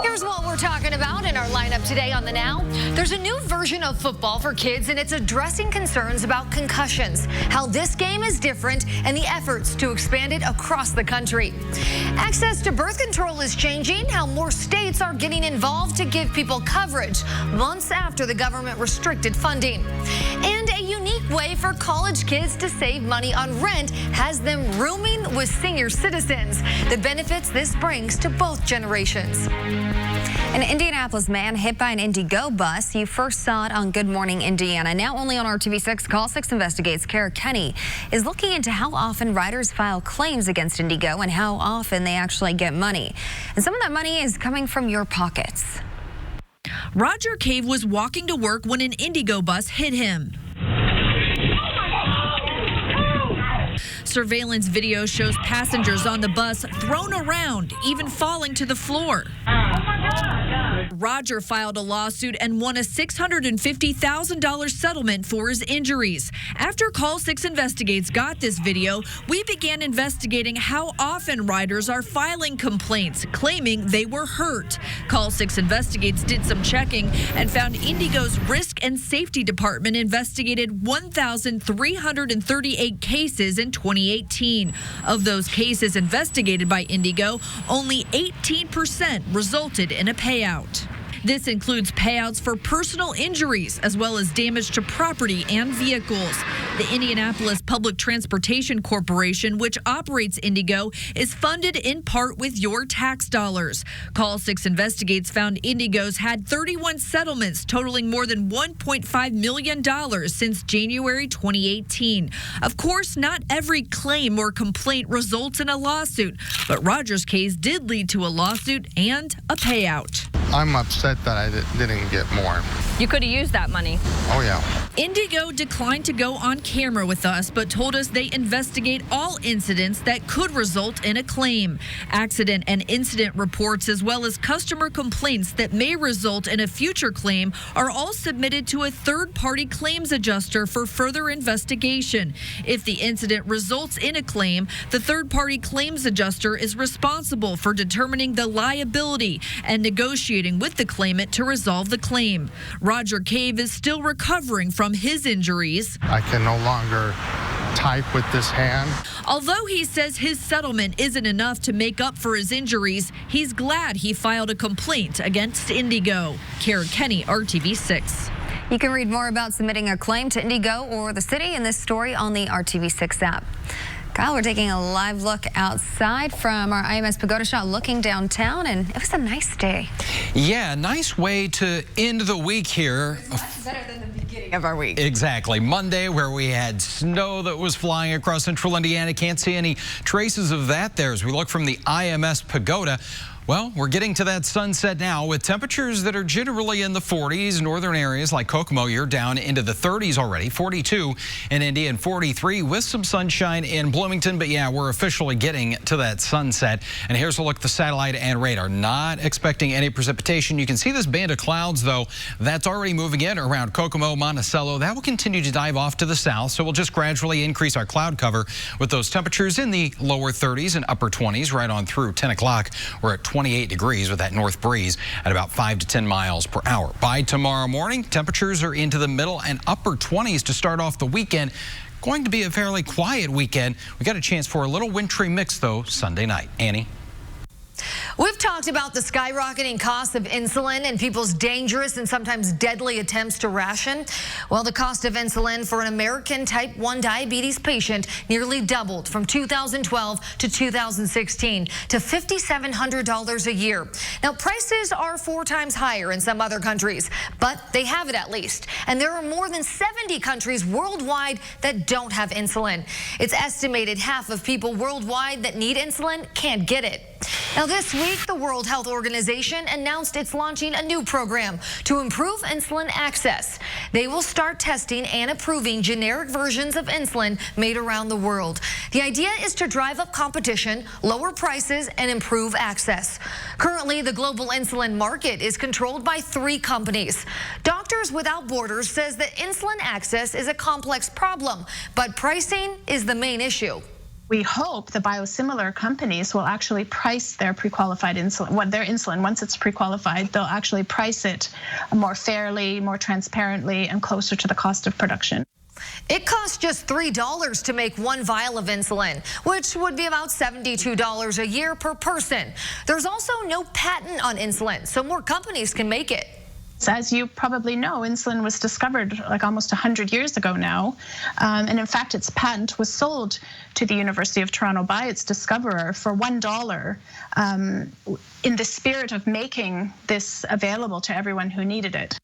Here's what we're talking about in our lineup today on The Now. There's a new version of football for kids, and it's addressing concerns about concussions, how this game is different, and the efforts to expand it across the country. Access to birth control is changing, how more states are getting involved to give people coverage months after the government restricted funding. And a unique way for college kids to save money on rent has them rooming with senior citizens. The benefits this brings to both generations. An Indianapolis man hit by an Indigo bus. You first saw it on Good Morning Indiana. Now only on RTV6, Call 6 Investigates. Kara Kenny is looking into how often riders file claims against Indigo and how often they actually get money. And some of that money is coming from your pockets. Roger Cave was walking to work when an Indigo bus hit him. Surveillance video shows passengers on the bus thrown around, even falling to the floor. Roger filed a lawsuit and won a $650,000 settlement for his injuries. After Call 6 Investigates got this video, we began investigating how often riders are filing complaints, claiming they were hurt. Call 6 Investigates did some checking and found Indigo's Risk and Safety Department investigated 1,338 cases in 2018. Of those cases investigated by Indigo, only 18% resulted in a payout. This includes payouts for personal injuries as well as damage to property and vehicles. The Indianapolis Public Transportation Corporation, which operates Indigo, is funded in part with your tax dollars. Call 6 Investigates found Indigo's had 31 settlements totaling more than $1.5 million since January 2018. Of course, not every claim or complaint results in a lawsuit, but Roger's case did lead to a lawsuit and a payout. I'm upset that I didn't get more. You could have used that money. Oh, yeah. Indigo declined to go on camera with us, but told us they investigate all incidents that could result in a claim. Accident and incident reports, as well as customer complaints that may result in a future claim, are all submitted to a third-party claims adjuster for further investigation. If the incident results in a claim, the third-party claims adjuster is responsible for determining the liability and negotiating with the claimant to resolve the claim. Roger Cave is still recovering from his injuries. I can no longer type with this hand. Although he says his settlement isn't enough to make up for his injuries, he's glad he filed a complaint against Indigo. Kara Kenny, RTV6. You can read more about submitting a claim to Indigo or the city in this story on the RTV6 app. Kyle, we're taking a live look outside from our IMS Pagoda shot looking downtown, and it was a nice day. Yeah, nice way to end the week here. That's better than the beginning of our week. Exactly. Monday, where we had snow that was flying across central Indiana. Can't see any traces of that there as we look from the IMS Pagoda. Well, we're getting to that sunset now with temperatures that are generally in the 40s. Northern areas like Kokomo, you're down into the 30s already. 42 in Indy and 43 with some sunshine in Bloomington. But yeah, we're officially getting to that sunset. And here's a look at the satellite and radar. Not expecting any precipitation. You can see this band of clouds, though, that's already moving in around Kokomo, Monticello. That will continue to dive off to the south. So we'll just gradually increase our cloud cover with those temperatures in the lower 30s and upper 20s right on through 10 o'clock. We're at 28 degrees with that north breeze at about 5 to 10 miles per hour. By tomorrow morning, temperatures are into the middle and upper 20s to start off the weekend. Going to be a fairly quiet weekend. We got a chance for a little wintry mix, though, Sunday night. Annie? We've talked about the skyrocketing cost of insulin and people's dangerous and sometimes deadly attempts to ration. Well, the cost of insulin for an American type 1 diabetes patient nearly doubled from 2012 to 2016 to $5,700 a year. Now, prices are 4 times higher in some other countries, but they have it at least. And there are more than 70 countries worldwide that don't have insulin. It's estimated half of people worldwide that need insulin can't get it. Now, this week, the World Health Organization announced it's launching a new program to improve insulin access. They will start testing and approving generic versions of insulin made around the world. The idea is to drive up competition, lower prices, and improve access. Currently, the global insulin market is controlled by 3 companies. Doctors Without Borders says that insulin access is a complex problem, but pricing is the main issue. We hope the biosimilar companies will actually price their pre-qualified insulin, their insulin, once it's pre-qualified, they'll actually price it more fairly, more transparently, and closer to the cost of production. It costs just $3 to make one vial of insulin, which would be about $72 a year per person. There's also no patent on insulin, so more companies can make it. As you probably know, insulin was discovered like almost 100 years ago now. And in fact, its patent was sold to the University of Toronto by its discoverer for $1 in the spirit of making this available to everyone who needed it.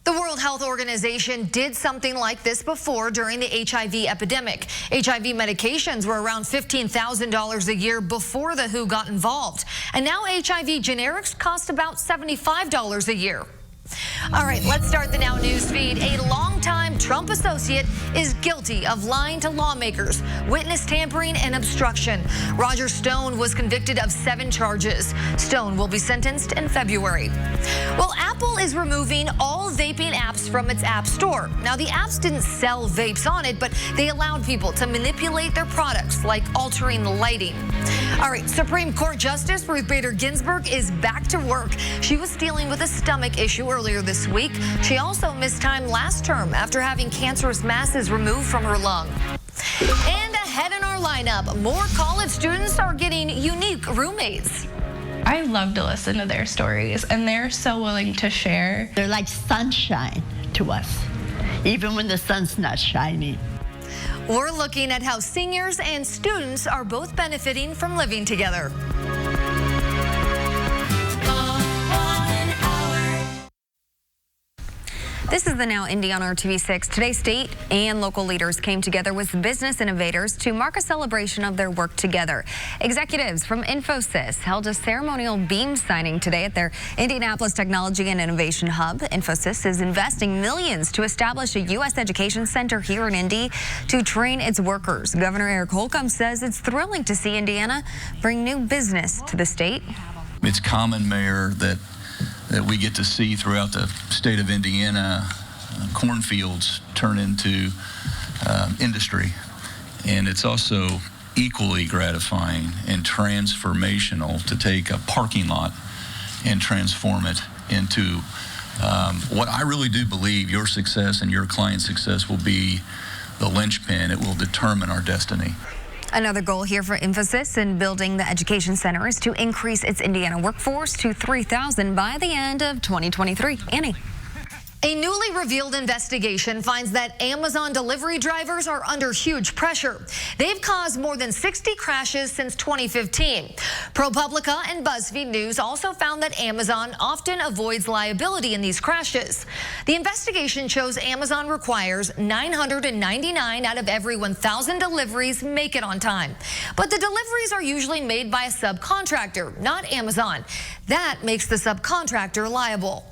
The World Health Organization did something like this before during the HIV epidemic. HIV medications were around $15,000 a year before the WHO got involved. And now HIV generics cost about $75 a year. All right, let's start the Now News feed. A longtime Trump associate is guilty of lying to lawmakers, witness tampering, and obstruction. Roger Stone was convicted of 7 charges. Stone will be sentenced in February. Well, Apple is removing all vaping apps from its App Store. Now, the apps didn't sell vapes on it, but they allowed people to manipulate their products, like altering the lighting. All right, Supreme Court Justice Ruth Bader Ginsburg is back to work. She was dealing with a stomach issue earlier this week. She also missed time last term after having cancerous masses removed from her lung. And ahead in our lineup, more college students are getting unique roommates. I love to listen to their stories, and they're so willing to share. They're like sunshine to us, even when the sun's not shining. We're looking at how seniors and students are both benefiting from living together. This is the Now Indy on RTV6. Today, state and local leaders came together with business innovators to mark a celebration of their work together. Executives from Infosys held a ceremonial beam signing today at their Indianapolis Technology and Innovation Hub. Infosys is investing millions to establish a U.S. education center here in Indy to train its workers. Governor Eric Holcomb says it's thrilling to see Indiana bring new business to the state. It's common, Mayor, that we get to see throughout the state of Indiana cornfields turn into industry. And it's also equally gratifying and transformational to take a parking lot and transform it into what I really do believe your success and your client's success will be the linchpin. It will determine our destiny. Another goal here for Infosys in building the education center is to increase its Indiana workforce to 3,000 by the end of 2023. Annie. A newly revealed investigation finds that Amazon delivery drivers are under huge pressure. They've caused more than 60 crashes since 2015. ProPublica and BuzzFeed News also found that Amazon often avoids liability in these crashes. The investigation shows Amazon requires 999 out of every 1,000 deliveries make it on time. But the deliveries are usually made by a subcontractor, not Amazon. That makes the subcontractor liable.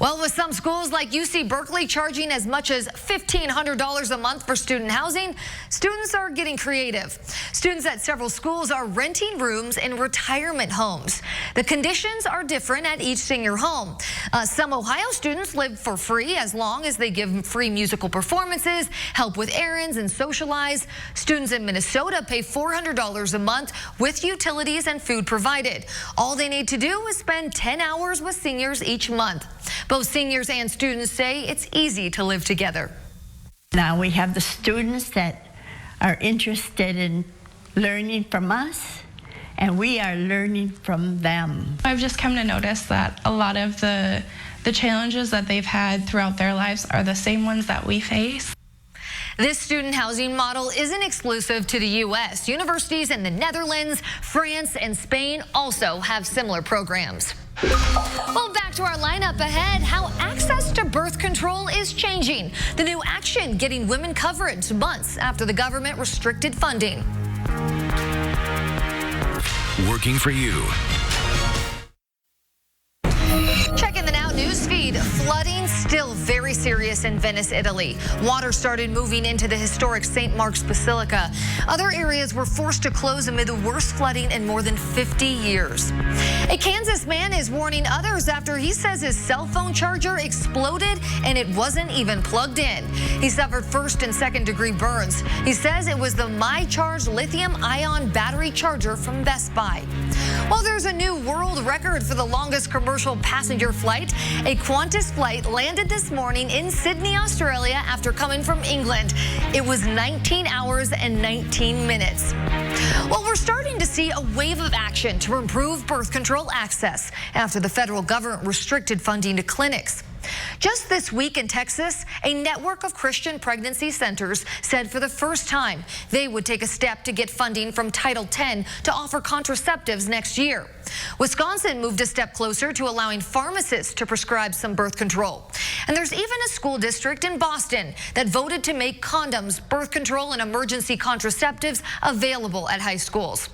Well, with some schools like UC Berkeley charging as much as $1,500 a month for student housing, students are getting creative. Students at several schools are renting rooms in retirement homes. The conditions are different at each senior home. Some Ohio students live for free as long as they give free musical performances, help with errands, and socialize. Students in Minnesota pay $400 a month with utilities and food provided. All they need to do is spend 10 hours with seniors each month. Both seniors and students say it's easy to live together. Now we have the students that are interested in learning from us, and we are learning from them. I've just come to notice that a lot of the challenges that they've had throughout their lives are the same ones that we face. This student housing model isn't exclusive to the U.S. Universities in the Netherlands, France, and Spain also have similar programs. Well, back to our lineup ahead, how access to birth control is changing. The new action getting women coverage months after the government restricted funding. Working for you. Checking the Now News feed. Flooding still very serious in Venice, Italy. Water started moving into the historic St. Mark's Basilica. Other areas were forced to close amid the worst flooding in more than 50 years. A Kansas man is warning others after he says his cell phone charger exploded and it wasn't even plugged in. He suffered first and second degree burns. He says it was the MyCharge lithium-ion battery charger from Best Buy. Well, there's a new world record for the longest commercial passenger flight. A Qantas flight landed this morning in Sydney, Australia after coming from England. It was 19 hours and 19 minutes. Well, we're starting to see a wave of action to improve birth control access after the federal government restricted funding to clinics. Just this week in Texas, a network of Christian pregnancy centers said for the first time they would take a step to get funding from Title X to offer contraceptives next year. Wisconsin moved a step closer to allowing pharmacists to prescribe some birth control. And there's even a school district in Boston that voted to make condoms, birth control, and emergency contraceptives available at high schools.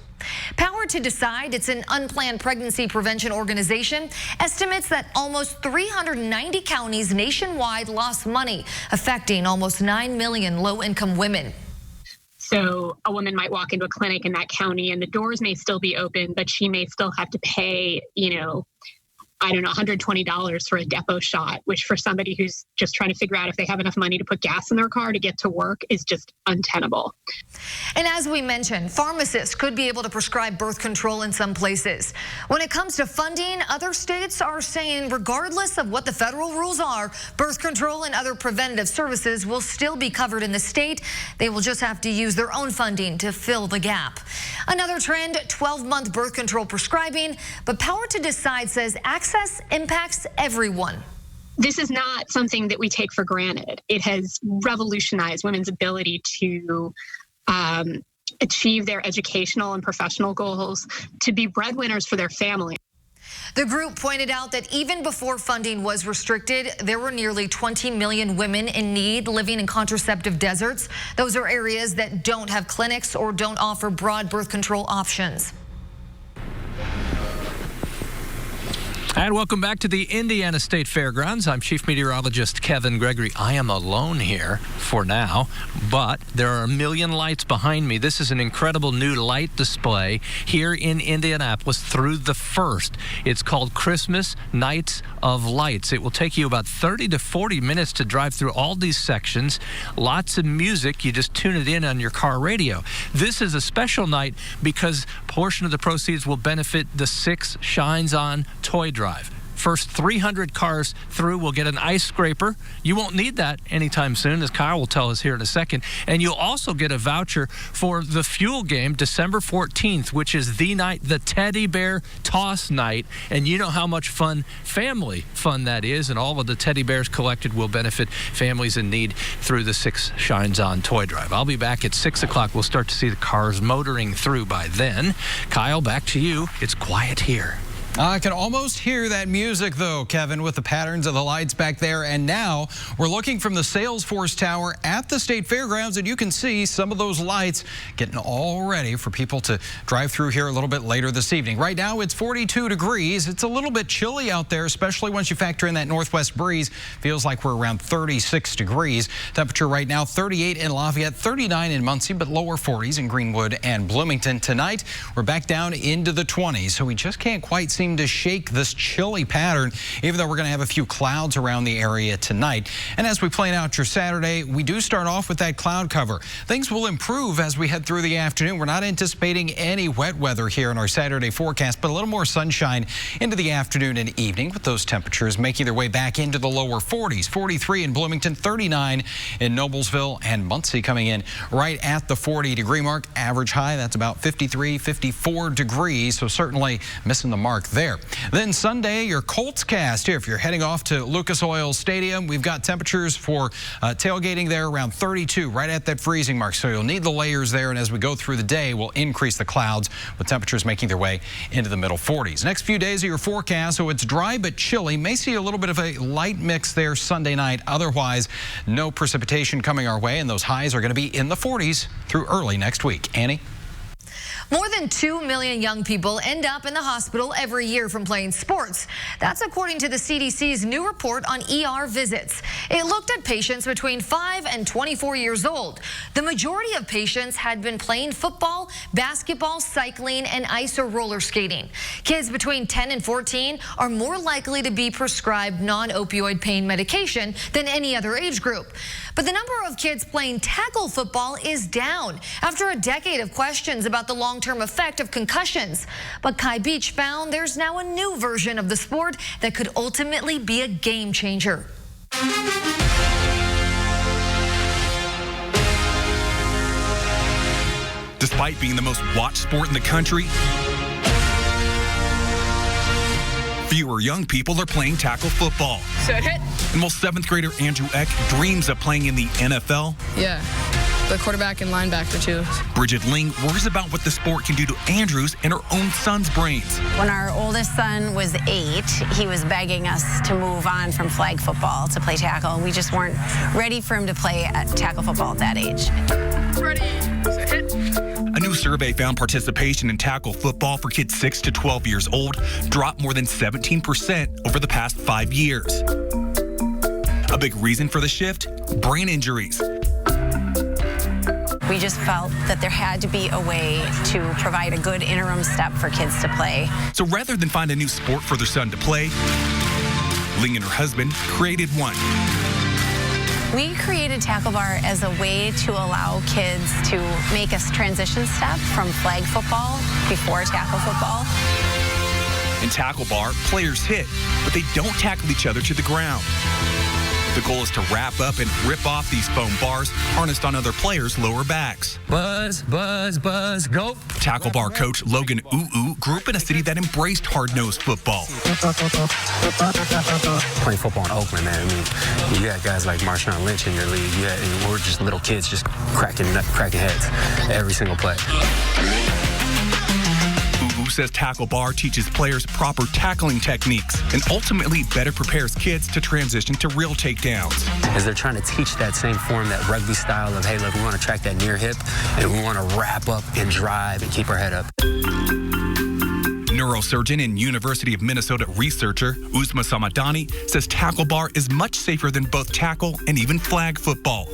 Power to Decide, it's an unplanned pregnancy prevention organization, estimates that almost 390 counties nationwide lost money, affecting almost 9 million low-income women. So a woman might walk into a clinic in that county and the doors may still be open, but she may still have to pay, $120 for a depot shot, which for somebody who's just trying to figure out if they have enough money to put gas in their car to get to work is just untenable. And as we mentioned, pharmacists could be able to prescribe birth control in some places. When it comes to funding, other states are saying regardless of what the federal rules are, birth control and other preventative services will still be covered in the state. They will just have to use their own funding to fill the gap. Another trend, 12-month birth control prescribing, but Power to Decide says access impacts everyone. This is not something that we take for granted. It has revolutionized women's ability to achieve their educational and professional goals, to be breadwinners for their family. The group pointed out that even before funding was restricted, there were nearly 20 million women in need living in contraceptive deserts. Those are areas that don't have clinics or don't offer broad birth control options. And welcome back to the Indiana State Fairgrounds. I'm Chief Meteorologist Kevin Gregory. I am alone here for now, but there are a million lights behind me. This is an incredible new light display here in Indianapolis through the 1st. It's called Christmas Nights of Lights. It will take you about 30 to 40 minutes to drive through all these sections. Lots of music. You just tune it in on your car radio. This is a special night because a portion of the proceeds will benefit the 6 Shines On toy drive. First 300 cars through will get an ice scraper. You won't need that anytime soon, as Kyle will tell us here in a second. And you'll also get a voucher for the Fuel game December 14th, which is the night, the teddy bear toss night. And you know how much family fun that is. And all of the teddy bears collected will benefit families in need through the 6 Shines On toy drive. I'll be back at 6 o'clock. We'll start to see the cars motoring through by then. Kyle, back to you. It's quiet here. I can almost hear that music, though, Kevin, with the patterns of the lights back there. And now we're looking from the Salesforce Tower at the State Fairgrounds, and you can see some of those lights getting all ready for people to drive through here a little bit later this evening. Right now, it's 42 degrees. It's a little bit chilly out there, especially once you factor in that northwest breeze. Feels like we're around 36 degrees. Temperature right now, 38 in Lafayette, 39 in Muncie, but lower 40s in Greenwood and Bloomington. Tonight, we're back down into the 20s, so we just can't quite seem to shake this chilly pattern, even though we're going to have a few clouds around the area tonight. And as we plan out your Saturday, we do start off with that cloud cover. Things will improve as we head through the afternoon. We're not anticipating any wet weather here in our Saturday forecast, but a little more sunshine into the afternoon and evening, with those temperatures making their way back into the lower 40s. 43 in Bloomington, 39 in Noblesville, and Muncie coming in right at the 40-degree mark. Average high, that's about 53, 54 degrees, so certainly missing the mark there. Then Sunday, your Colts cast here. If you're heading off to Lucas Oil Stadium, we've got temperatures for tailgating there around 32, right at that freezing mark. So you'll need the layers there, and as we go through the day, we'll increase the clouds with temperatures making their way into the middle 40s. Next few days of your forecast, so it's dry but chilly. May see a little bit of a light mix there Sunday night. Otherwise, no precipitation coming our way, and those highs are going to be in the 40s through early next week. Annie? More than 2 million young people end up in the hospital every year from playing sports. That's according to the CDC's new report on ER visits. It looked at patients between 5 and 24 years old. The majority of patients had been playing football, basketball, cycling, and ice or roller skating. Kids between 10 and 14 are more likely to be prescribed non-opioid pain medication than any other age group. But the number of kids playing tackle football is down after a decade of questions about the long-term effect of concussions. But Kai Beach found there's now a new version of the sport that could ultimately be a game changer. Despite being the most watched sport in the country, fewer young people are playing tackle football. Set hit. And while 7th grader Andrew Eck dreams of playing in the NFL, Yeah, the quarterback and linebacker too. Bridget Ling worries about what the sport can do to Andrew's and her own son's brains. When our oldest son was 8, he was begging us to move on from flag football to play tackle, and we just weren't ready for him to play tackle football at that age. Ready, set hit. A new survey found participation in tackle football for kids 6 to 12 years old dropped more than 17% over the past 5 years. A big reason for the shift? Brain injuries. We just felt that there had to be a way to provide a good interim step for kids to play. So rather than find a new sport for their son to play, Ling and her husband created one. We created Tackle Bar as a way to allow kids to make a transition step from flag football before tackle football. In Tackle Bar, players hit, but they don't tackle each other to the ground. The goal is to wrap up and rip off these foam bars harnessed on other players' lower backs. Buzz, buzz, buzz, go. Tackle Bar coach Logan Ooh grew up in a city that embraced hard-nosed football. Playing football in Oakland, man, I mean, you got guys like Marshawn Lynch in your league. And we're just little kids just cracking heads every single play. Ooh says Tackle Bar teaches players proper tackling techniques and ultimately better prepares kids to transition to real takedowns. As they're trying to teach that same form, that rugby style of, hey, look, we want to track that near hip, and we want to wrap up and drive and keep our head up. Neurosurgeon and University of Minnesota researcher Uzma Samadani says Tackle Bar is much safer than both tackle and even flag football.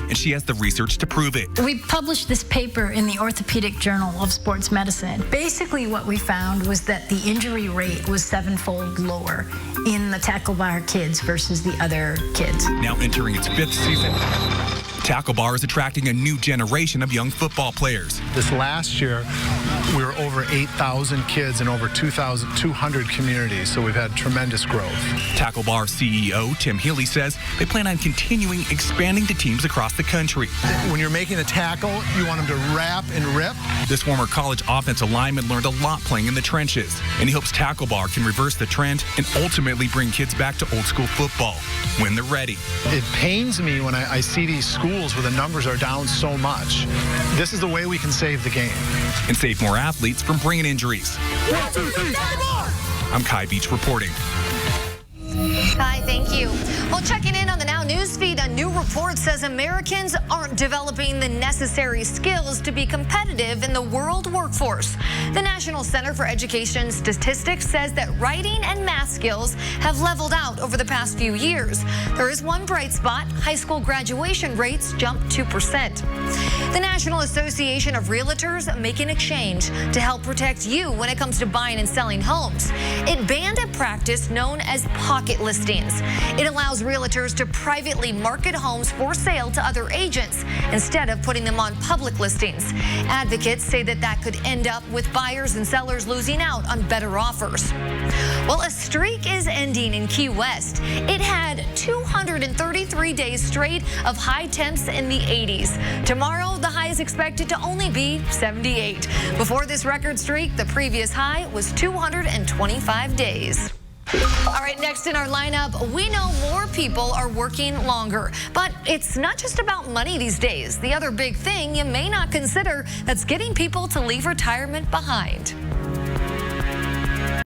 And she has the research to prove it. We published this paper in the Orthopedic Journal of Sports Medicine. Basically what we found was that the injury rate was 7-fold lower in the Tackle Bar kids versus the other kids. Now entering its 5th season, Tackle Bar is attracting a new generation of young football players. This last year, we were over 8,000 kids in over 2,200 communities, so we've had tremendous growth. Tackle Bar CEO Tim Healy says they plan on continuing expanding to teams across the country. When you're making a tackle, you want them to wrap and rip. This former college offensive lineman learned a lot playing in the trenches, and he hopes Tackle Bar can reverse the trend and ultimately bring kids back to old school football when they're ready. It pains me when I see these schools where the numbers are down so much. This is the way we can save the game. And save more athletes from brain injuries. 1, 2, 3, I'm Kai Beach reporting. Hi, thank you. Well, checking in on the Now News feed, a new report says Americans aren't developing the necessary skills to be competitive in the world workforce. The National Center for Education Statistics says that writing and math skills have leveled out over the past few years. There is one bright spot. High school graduation rates jumped 2%. The National Association of Realtors making a change to help protect you when it comes to buying and selling homes. It banned a practice known as pocket listings. It allows realtors to privately market homes for sale to other agents instead of putting them on public listings. Advocates say that could end up with buyers and sellers losing out on better offers. Well, a streak is ending in Key West. It had 233 days straight of high temps in the 80s. Tomorrow, the high is expected to only be 78. Before this record streak, the previous high was 225 days. All right, next in our lineup, we know more people are working longer, but it's not just about money these days. The other big thing you may not consider, that's getting people to leave retirement behind.